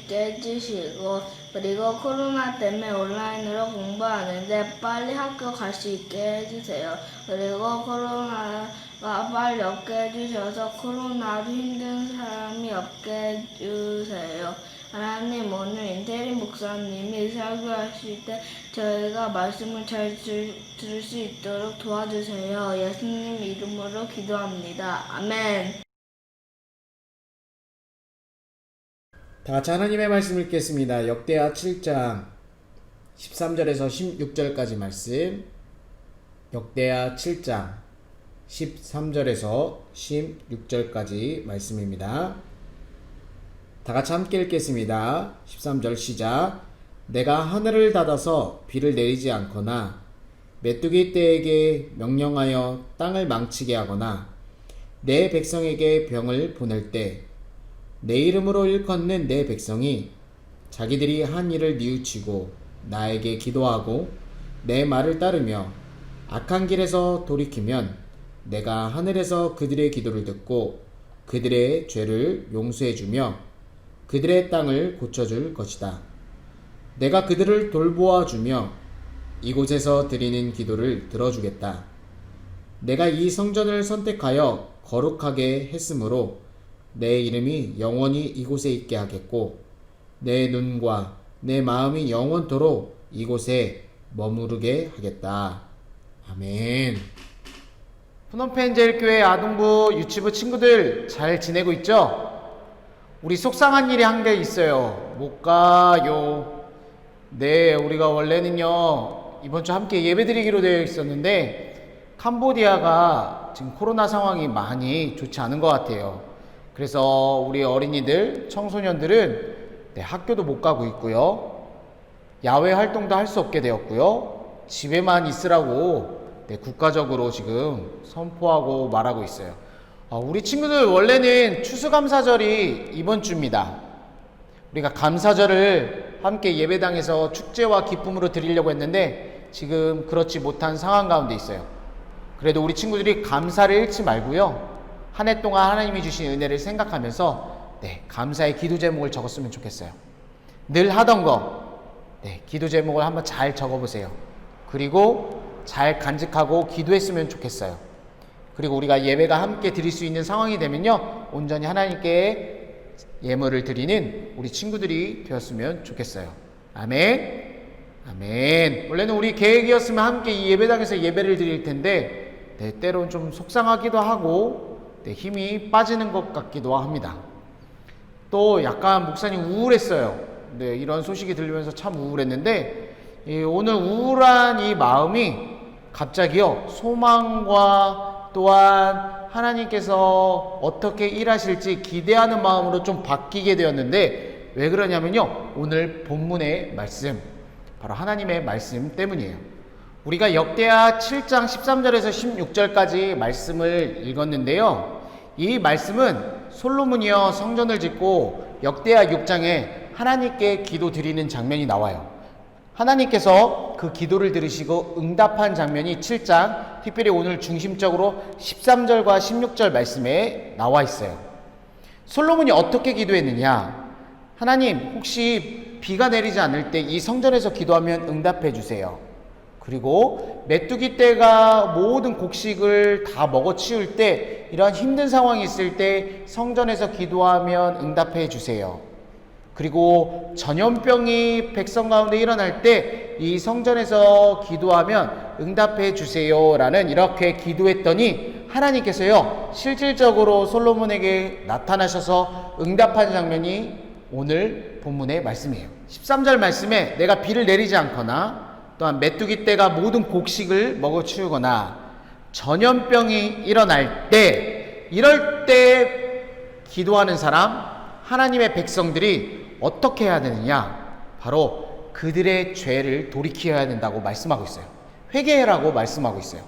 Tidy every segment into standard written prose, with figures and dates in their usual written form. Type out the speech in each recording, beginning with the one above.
있게 해주시고, 그리고 코로나 때문에 온라인으로 공부하는데 빨리 학교 갈 수 있게 해주세요. 그리고 코로나가 빨리 없게 해주셔서 코로나로 힘든 사람이 없게 해주세요. 하나님, 오늘 인테리 목사님이 설교하실 때 저희가 말씀을 잘 들을 수 있도록 도와주세요. 예수님 이름으로 기도합니다. 아멘. 다 같이 하나님의 말씀 읽겠습니다. 역대하 7장 13절에서 16절까지 말씀. 역대하 7장 13절에서 16절까지 말씀입니다. 다 같이 함께 읽겠습니다. 13절 시작. 내가 하늘을 닫아서 비를 내리지 않거나 메뚜기 떼에게 명령하여 땅을 망치게 하거나 내 백성에게 병을 보낼 때 내 이름으로 일컫는 내 백성이 자기들이 한 일을 뉘우치고 나에게 기도하고 내 말을 따르며 악한 길에서 돌이키면 내가 하늘에서 그들의 기도를 듣고 그들의 죄를 용서해주며 그들의 땅을 고쳐줄 것이다. 내가 그들을 돌보아주며 이곳에서 드리는 기도를 들어주겠다. 내가 이 성전을 선택하여 거룩하게 했으므로 내 이름이 영원히 이곳에 있게 하겠고 내 눈과 내 마음이 영원토록 이곳에 머무르게 하겠다. 아멘. 푸놈펜 제일교회 아동부 유치부 친구들 잘 지내고 있죠? 우리 속상한 일이 한 개 있어요. 못 가요. 네, 우리가 원래는요 이번 주 함께 예배드리기로 되어 있었는데 캄보디아가 지금 코로나 상황이 많이 좋지 않은 것 같아요. 그래서 우리 어린이들, 청소년들은 학교도 못 가고 있고요. 야외 활동도 할 수 없게 되었고요. 집에만 있으라고 국가적으로 지금 선포하고 말하고 있어요. 우리 친구들 원래는 추수감사절이 이번 주입니다. 우리가 감사절을 함께 예배당에서 축제와 기쁨으로 드리려고 했는데 지금 그렇지 못한 상황 가운데 있어요. 그래도 우리 친구들이 감사를 잃지 말고요. 한 해 동안 하나님이 주신 은혜를 생각하면서 감사의 기도 제목을 적었으면 좋겠어요. 늘 하던 거 기도 제목을 한번 잘 적어보세요. 그리고 잘 간직하고 기도했으면 좋겠어요. 그리고 우리가 예배가 함께 드릴 수 있는 상황이 되면요 온전히 하나님께 예물을 드리는 우리 친구들이 되었으면 좋겠어요. 아멘. 아멘. 원래는 우리 계획이었으면 함께 이 예배당에서 예배를 드릴 텐데 때론 좀 속상하기도 하고 힘이 빠지는 것 같기도 합니다. 또 약간 목사님 우울했어요. 이런 소식이 들리면서 참 우울했는데 오늘 우울한 이 마음이 갑자기요 소망과 또한 하나님께서 어떻게 일하실지 기대하는 마음으로 좀 바뀌게 되었는데 왜 그러냐면요 오늘 본문의 말씀 바로 하나님의 말씀 때문이에요. 우리가 역대하 7장 13절에서 16절까지 말씀을 읽었는데요 이 말씀은 솔로몬이요 성전을 짓고 역대하 6장에 하나님께 기도 드리는 장면이 나와요. 하나님께서 그 기도를 들으시고 응답한 장면이 7장, 특별히 오늘 중심적으로 13절과 16절 말씀에 나와 있어요. 솔로몬이 어떻게 기도했느냐? 하나님, 혹시 비가 내리지 않을 때 이 성전에서 기도하면 응답해 주세요. 그리고 메뚜기 떼가 모든 곡식을 다 먹어치울 때 이러한 힘든 상황이 있을 때 성전에서 기도하면 응답해 주세요. 그리고 전염병이 백성 가운데 일어날 때 이 성전에서 기도하면 응답해 주세요 라는 이렇게 기도했더니 하나님께서요 실질적으로 솔로몬에게 나타나셔서 응답한 장면이 오늘 본문의 말씀이에요. 13절 말씀에 내가 비를 내리지 않거나 또한 메뚜기 떼가 모든 곡식을 먹어치우거나 전염병이 일어날 때 이럴 때 기도하는 사람 하나님의 백성들이 어떻게 해야 되느냐? 바로 그들의 죄를 돌이켜야 된다고 말씀하고 있어요. 회개라고 말씀하고 있어요.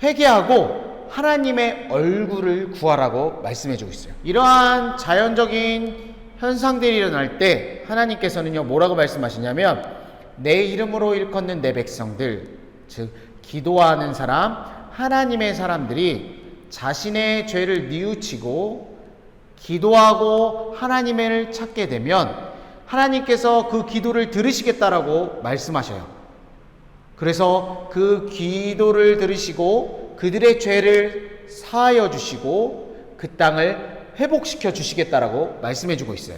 회개하고 하나님의 얼굴을 구하라고 말씀해주고 있어요. 이러한 자연적인 현상들이 일어날 때 하나님께서는요 뭐라고 말씀하시냐면 내 이름으로 일컫는 내 백성들, 즉 기도하는 사람, 하나님의 사람들이 자신의 죄를 뉘우치고 기도하고 하나님을 찾게 되면 하나님께서 그 기도를 들으시겠다라고 말씀하셔요. 그래서 그 기도를 들으시고 그들의 죄를 사하여 주시고 그 땅을 회복시켜 주시겠다라고 말씀해 주고 있어요.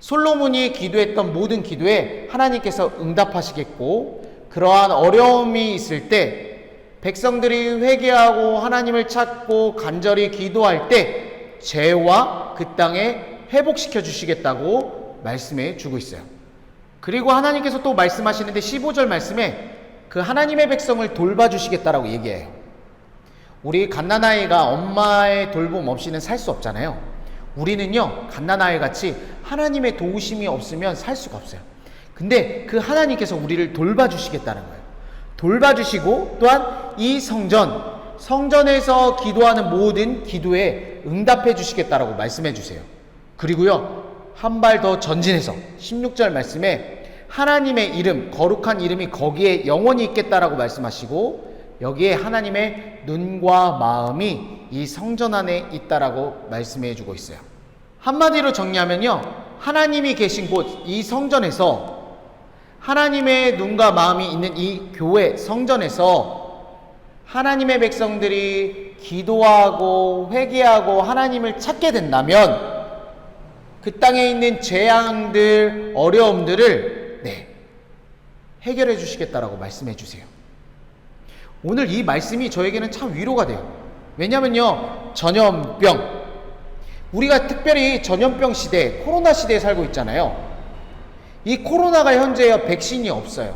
솔로몬이 기도했던 모든 기도에 하나님께서 응답하시겠고, 그러한 어려움이 있을 때 백성들이 회개하고 하나님을 찾고 간절히 기도할 때 죄와 그 땅에 회복시켜 주시겠다고 말씀해 주고 있어요. 그리고 하나님께서 또 말씀하시는데 15절 말씀에 그 하나님의 백성을 돌봐주시겠다라고 얘기해요. 우리 갓난아이가 엄마의 돌봄 없이는 살 수 없잖아요. 우리는요, 갓난아이 같이 하나님의 도우심이 없으면 살 수가 없어요. 근데 그 하나님께서 우리를 돌봐주시겠다는 거예요. 돌봐주시고 또한 이 성전에서 기도하는 모든 기도에 응답해 주시겠다라고 말씀해 주세요. 그리고요, 한 발 더 전진해서 16절 말씀에 하나님의 이름, 거룩한 이름이 거기에 영원히 있겠다라고 말씀하시고, 여기에 하나님의 눈과 마음이 이 성전 안에 있다라고 말씀해 주고 있어요. 한마디로 정리하면요, 하나님이 계신 곳, 이 성전에서, 하나님의 눈과 마음이 있는 이 교회 성전에서 하나님의 백성들이 기도하고 회개하고 하나님을 찾게 된다면 그 땅에 있는 재앙들, 어려움들을 해결해 주시겠다라고 말씀해 주세요. 오늘 이 말씀이 저에게는 참 위로가 돼요. 왜냐면요, 전염병, 우리가 특별히 전염병 시대, 코로나 시대에 살고 있잖아요. 이 코로나가 현재 백신이 없어요.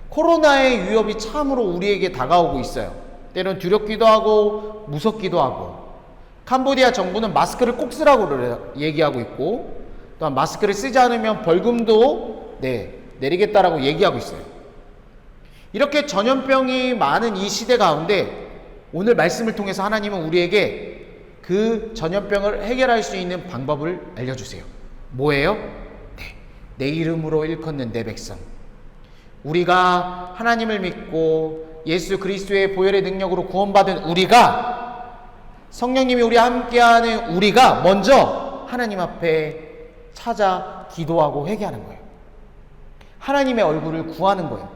코로나의 위협이 참으로 우리에게 다가오고 있어요. 때론 두렵기도 하고 무섭기도 하고, 캄보디아 정부는 마스크를 꼭 쓰라고 얘기하고 있고, 또한 마스크를 쓰지 않으면 벌금도 내리겠다라고 얘기하고 있어요. 이렇게 전염병이 많은 이 시대 가운데 오늘 말씀을 통해서 하나님은 우리에게 그 전염병을 해결할 수 있는 방법을 알려주세요. 뭐예요? 내 이름으로 일컫는 내 백성. 우리가 하나님을 믿고 예수 그리스도의 보혈의 능력으로 구원받은 우리가, 성령님이 우리와 함께하는 우리가 먼저 하나님 앞에 찾아 기도하고 회개하는 거예요. 하나님의 얼굴을 구하는 거예요.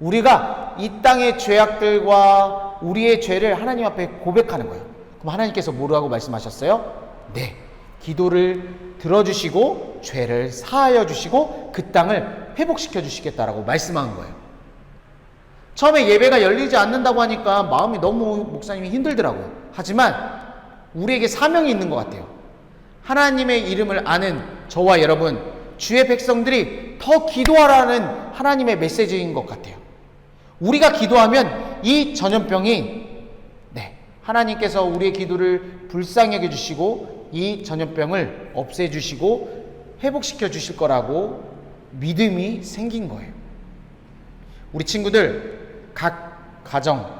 우리가 이 땅의 죄악들과 우리의 죄를 하나님 앞에 고백하는 거예요. 그럼 하나님께서 뭐라고 말씀하셨어요? 기도를 들어주시고 죄를 사하여 주시고 그 땅을 회복시켜 주시겠다라고 말씀한 거예요. 처음에 예배가 열리지 않는다고 하니까 마음이 너무 목사님이 힘들더라고요. 하지만 우리에게 사명이 있는 것 같아요. 하나님의 이름을 아는 저와 여러분, 주의 백성들이 더 기도하라는 하나님의 메시지인 것 같아요. 우리가 기도하면 이 전염병이 하나님께서 우리의 기도를 불쌍히 여겨주시고 이 전염병을 없애주시고 회복시켜 주실 거라고 믿음이 생긴 거예요. 우리 친구들 각 가정,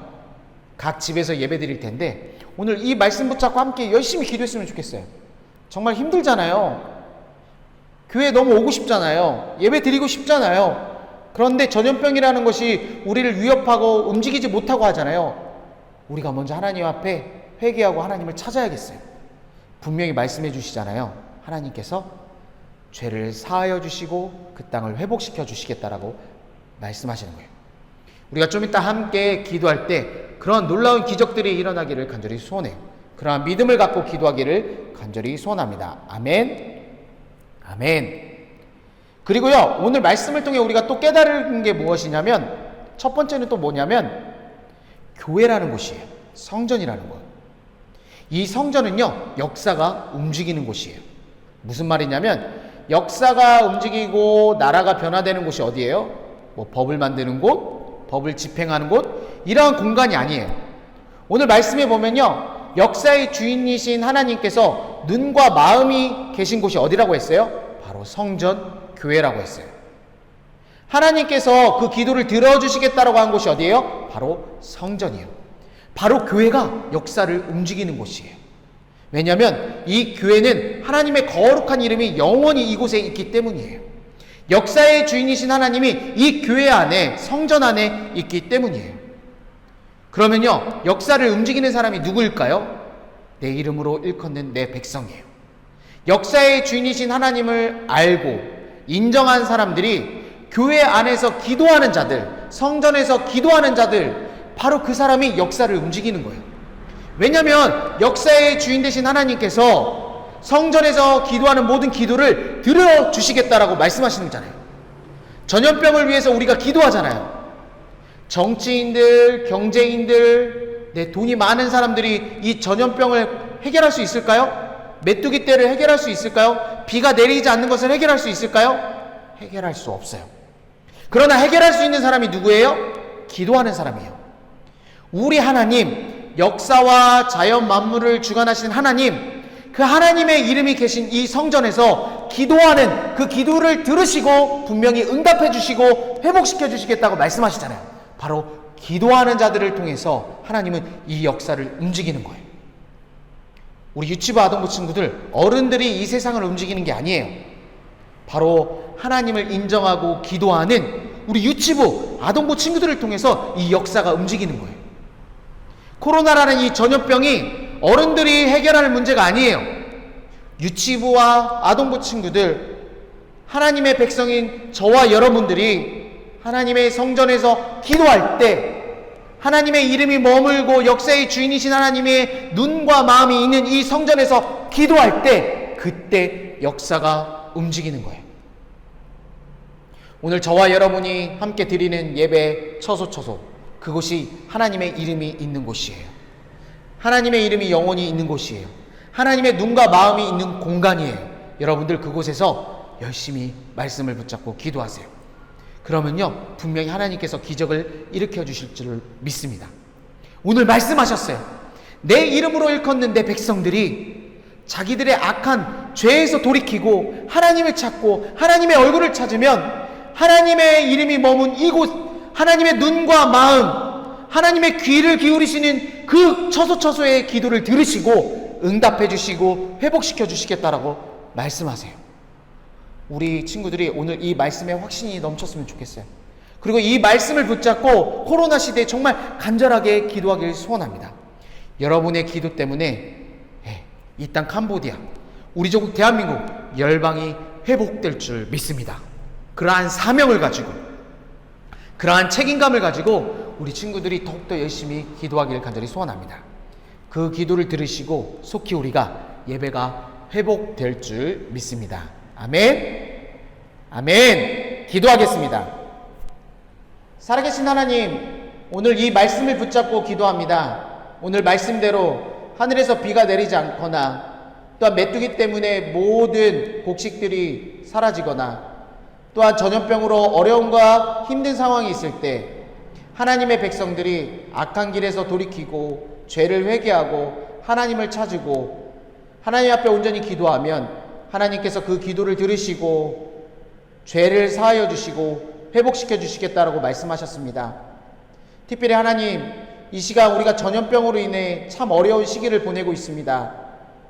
각 집에서 예배 드릴 텐데 오늘 이 말씀 붙잡고 함께 열심히 기도했으면 좋겠어요. 정말 힘들잖아요. 교회 너무 오고 싶잖아요. 예배 드리고 싶잖아요. 그런데 전염병이라는 것이 우리를 위협하고 움직이지 못하고 하잖아요. 우리가 먼저 하나님 앞에 회개하고 하나님을 찾아야겠어요. 분명히 말씀해 주시잖아요. 하나님께서 죄를 사하여 주시고 그 땅을 회복시켜 주시겠다라고 말씀하시는 거예요. 우리가 좀 이따 함께 기도할 때 그런 놀라운 기적들이 일어나기를 간절히 소원해요. 그러한 믿음을 갖고 기도하기를 간절히 소원합니다. 아멘. 아멘. 그리고요, 오늘 말씀을 통해 우리가 또 깨달은 게 무엇이냐면, 첫 번째는 또 뭐냐면 교회라는 곳이에요. 성전이라는 것. 이 성전은요, 역사가 움직이는 곳이에요. 무슨 말이냐면 역사가 움직이고 나라가 변화되는 곳이 어디예요? 법을 만드는 곳, 법을 집행하는 곳, 이러한 공간이 아니에요. 오늘 말씀에 보면요, 역사의 주인이신 하나님께서 눈과 마음이 계신 곳이 어디라고 했어요? 바로 성전, 교회라고 했어요. 하나님께서 그 기도를 들어주시겠다라고 한 곳이 어디예요? 바로 성전이에요. 바로 교회가 역사를 움직이는 곳이에요. 왜냐하면 이 교회는 하나님의 거룩한 이름이 영원히 이곳에 있기 때문이에요. 역사의 주인이신 하나님이 이 교회 안에, 성전 안에 있기 때문이에요. 그러면요, 역사를 움직이는 사람이 누구일까요? 내 이름으로 일컫는 내 백성이에요. 역사의 주인이신 하나님을 알고 인정한 사람들이 교회 안에서 기도하는 자들, 성전에서 기도하는 자들, 바로 그 사람이 역사를 움직이는 거예요. 왜냐하면 역사의 주인 되신 하나님께서 성전에서 기도하는 모든 기도를 들어주시겠다라고 말씀하시는 거잖아요. 전염병을 위해서 우리가 기도하잖아요. 정치인들, 경제인들, 돈이 많은 사람들이 이 전염병을 해결할 수 있을까요? 메뚜기 떼를 해결할 수 있을까요? 비가 내리지 않는 것을 해결할 수 있을까요? 해결할 수 없어요. 그러나 해결할 수 있는 사람이 누구예요? 기도하는 사람이에요. 우리 하나님, 역사와 자연 만물을 주관하신 하나님, 그 하나님의 이름이 계신 이 성전에서 기도하는 그 기도를 들으시고 분명히 응답해 주시고 회복시켜 주시겠다고 말씀하시잖아요. 바로 기도하는 자들을 통해서 하나님은 이 역사를 움직이는 거예요. 우리 유치부 아동부 친구들, 어른들이 이 세상을 움직이는 게 아니에요. 바로 하나님을 인정하고 기도하는 우리 유치부 아동부 친구들을 통해서 이 역사가 움직이는 거예요. 코로나라는 이 전염병이 어른들이 해결할 문제가 아니에요. 유치부와 아동부 친구들, 하나님의 백성인 저와 여러분들이 하나님의 성전에서 기도할 때, 하나님의 이름이 머물고 역사의 주인이신 하나님의 눈과 마음이 있는 이 성전에서 기도할 때, 그때 역사가 움직이는 거예요. 오늘 저와 여러분이 함께 드리는 예배 처소, 그곳이 하나님의 이름이 있는 곳이에요. 하나님의 이름이 영원히 있는 곳이에요. 하나님의 눈과 마음이 있는 공간이에요. 여러분들 그곳에서 열심히 말씀을 붙잡고 기도하세요. 그러면요, 분명히 하나님께서 기적을 일으켜 주실 줄 믿습니다. 오늘 말씀하셨어요. 내 이름으로 일컫는 내 백성들이 자기들의 악한 죄에서 돌이키고 하나님을 찾고 하나님의 얼굴을 찾으면 하나님의 이름이 머문 이곳, 하나님의 눈과 마음, 하나님의 귀를 기울이시는 그 처소처소의 기도를 들으시고 응답해 주시고 회복시켜 주시겠다라고 말씀하세요. 우리 친구들이 오늘 이 말씀에 확신이 넘쳤으면 좋겠어요. 그리고 이 말씀을 붙잡고 코로나 시대에 정말 간절하게 기도하기를 소원합니다. 여러분의 기도 때문에 이 땅 캄보디아, 우리 조국 대한민국 열방이 회복될 줄 믿습니다. 그러한 사명을 가지고, 그러한 책임감을 가지고 우리 친구들이 더욱더 열심히 기도하기를 간절히 소원합니다. 그 기도를 들으시고 속히 우리가 예배가 회복될 줄 믿습니다. 아멘. 아멘. 기도하겠습니다. 살아계신 하나님, 오늘 이 말씀을 붙잡고 기도합니다. 오늘 말씀대로 하늘에서 비가 내리지 않거나 또한 메뚜기 때문에 모든 곡식들이 사라지거나 또한 전염병으로 어려움과 힘든 상황이 있을 때 하나님의 백성들이 악한 길에서 돌이키고 죄를 회개하고 하나님을 찾고 하나님 앞에 온전히 기도하면 하나님께서 그 기도를 들으시고 죄를 사하여 주시고 회복시켜 주시겠다라고 말씀하셨습니다. 특별히 하나님, 이 시간 우리가 전염병으로 인해 참 어려운 시기를 보내고 있습니다.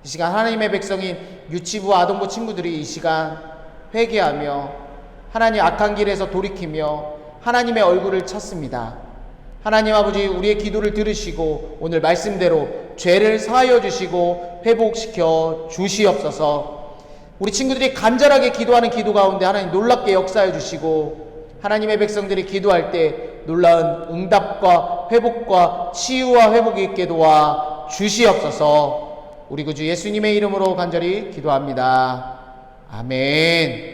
이 시간 하나님의 백성인 유치부 아동부 친구들이 이 시간 회개하며 하나님 악한 길에서 돌이키며 하나님의 얼굴을 찾습니다. 하나님 아버지, 우리의 기도를 들으시고 오늘 말씀대로 죄를 사하여 주시고 회복시켜 주시옵소서. 우리 친구들이 간절하게 기도하는 기도 가운데 하나님 놀랍게 역사해 주시고 하나님의 백성들이 기도할 때 놀라운 응답과 회복과 치유와 회복이 있게 도와 주시옵소서. 우리 구주 예수님의 이름으로 간절히 기도합니다. 아멘.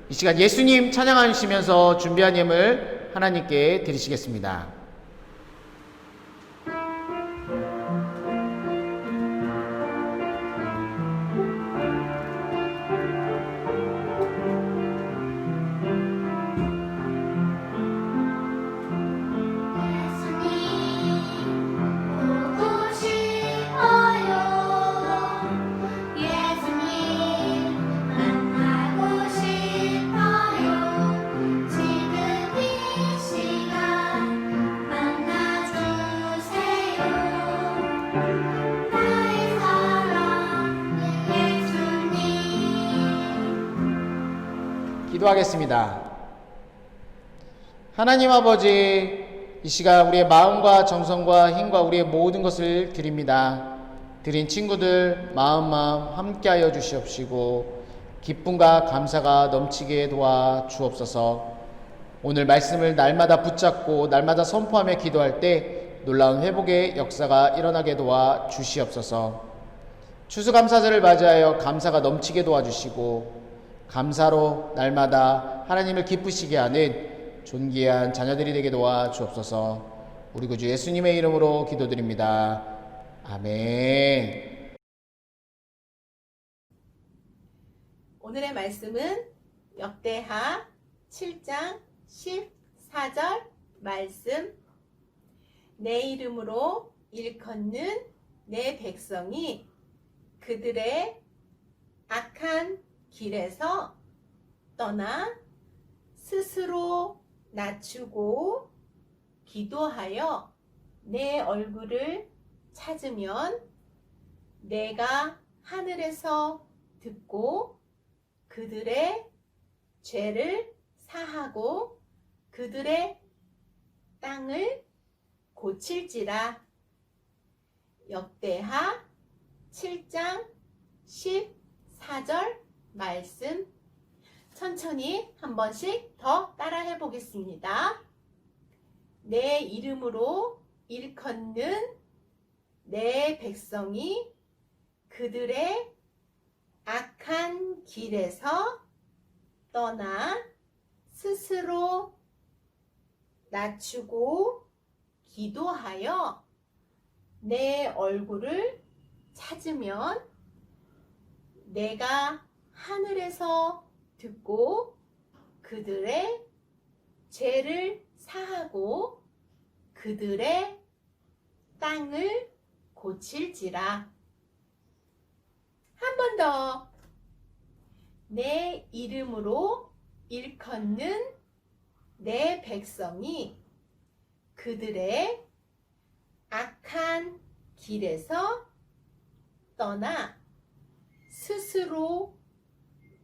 이 시간 예수님 찬양하시면서 준비한 예물 하나님께 드리시겠습니다. 기도하겠습니다. 하나님 아버지, 이 시간 우리의 마음과 정성과 힘과 우리의 모든 것을 드립니다. 드린 친구들 마음 함께하여 주시옵시고 기쁨과 감사가 넘치게 도와 주옵소서. 오늘 말씀을 날마다 붙잡고 날마다 선포하며 기도할 때 놀라운 회복의 역사가 일어나게 도와 주시옵소서. 추수감사절을 맞이하여 감사가 넘치게 도와주시고 감사로 날마다 하나님을 기쁘시게 하는 존귀한 자녀들이 되게 도와 주옵소서. 우리 구주 예수님의 이름으로 기도드립니다. 아멘. 오늘의 말씀은 역대하 7장 14절 말씀. 내 이름으로 일컫는 내 백성이 그들의 악한 길에서 떠나 스스로 낮추고 기도하여 내 얼굴을 찾으면 내가 하늘에서 듣고 그들의 죄를 사하고 그들의 땅을 고칠지라. 역대하 7장 14절 말씀 천천히 한 번씩 더 따라해 보겠습니다. 내 이름으로 일컫는 내 백성이 그들의 악한 길에서 떠나 스스로 낮추고 기도하여 내 얼굴을 찾으면 내가 하늘에서 듣고 그들의 죄를 사하고 그들의 땅을 고칠지라. 한 번 더. 내 이름으로 일컫는 내 백성이 그들의 악한 길에서 떠나 스스로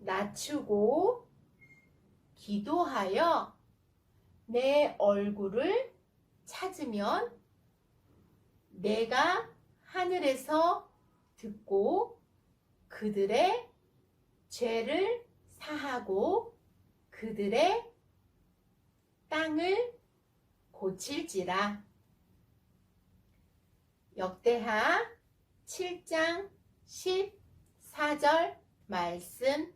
낮추고 기도하여 내 얼굴을 찾으면 내가 하늘에서 듣고 그들의 죄를 사하고 그들의 땅을 고칠지라. 역대하 7장 14절 말씀.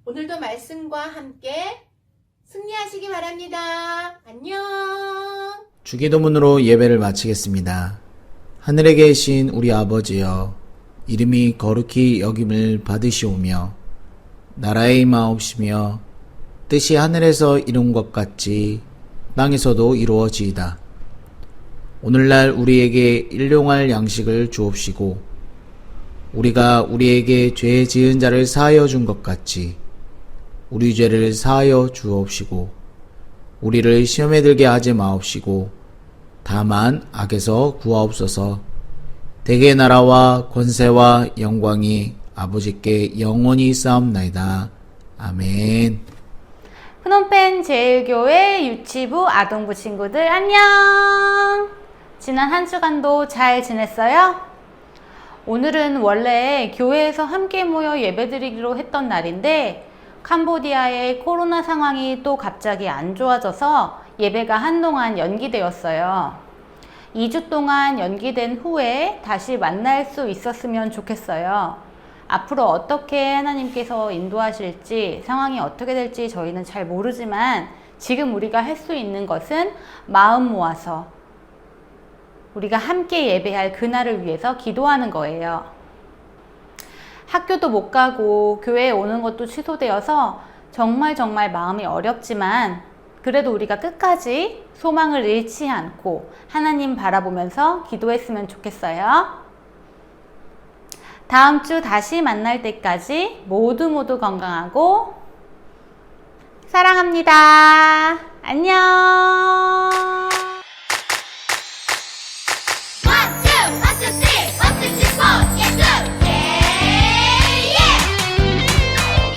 오늘도 말씀과 함께 승리하시기 바랍니다. 안녕. 주기도문으로 예배를 마치겠습니다. 하늘에 계신 우리 아버지여, 이름이 거룩히 여김을 받으시오며 나라의 임하옵시며 뜻이 하늘에서 이룬 것 같이 땅에서도 이루어지이다. 오늘날 우리에게 일용할 양식을 주옵시고 우리가 우리에게 죄 지은 자를 사하여 준 것 같이 우리 죄를 사하여 주옵시고 우리를 시험에 들게 하지 마옵시고 다만 악에서 구하옵소서. 대개 나라와 권세와 영광이 아버지께 영원히 쌓옵나이다. 아멘. 프놈펜 제일교회 유치부 아동부 친구들 안녕. 지난 한 주간도 잘 지냈어요? 오늘은 원래 교회에서 함께 모여 예배드리기로 했던 날인데 캄보디아의 코로나 상황이 또 갑자기 안 좋아져서 예배가 한동안 연기되었어요. 2주 동안 연기된 후에 다시 만날 수 있었으면 좋겠어요. 앞으로 어떻게 하나님께서 인도하실지, 상황이 어떻게 될지 저희는 잘 모르지만 지금 우리가 할 수 있는 것은 마음 모아서 우리가 함께 예배할 그날을 위해서 기도하는 거예요. 학교도 못 가고 교회에 오는 것도 취소되어서 정말 마음이 어렵지만 그래도 우리가 끝까지 소망을 잃지 않고 하나님 바라보면서 기도했으면 좋겠어요. 다음 주 다시 만날 때까지 모두 건강하고 사랑합니다. 안녕.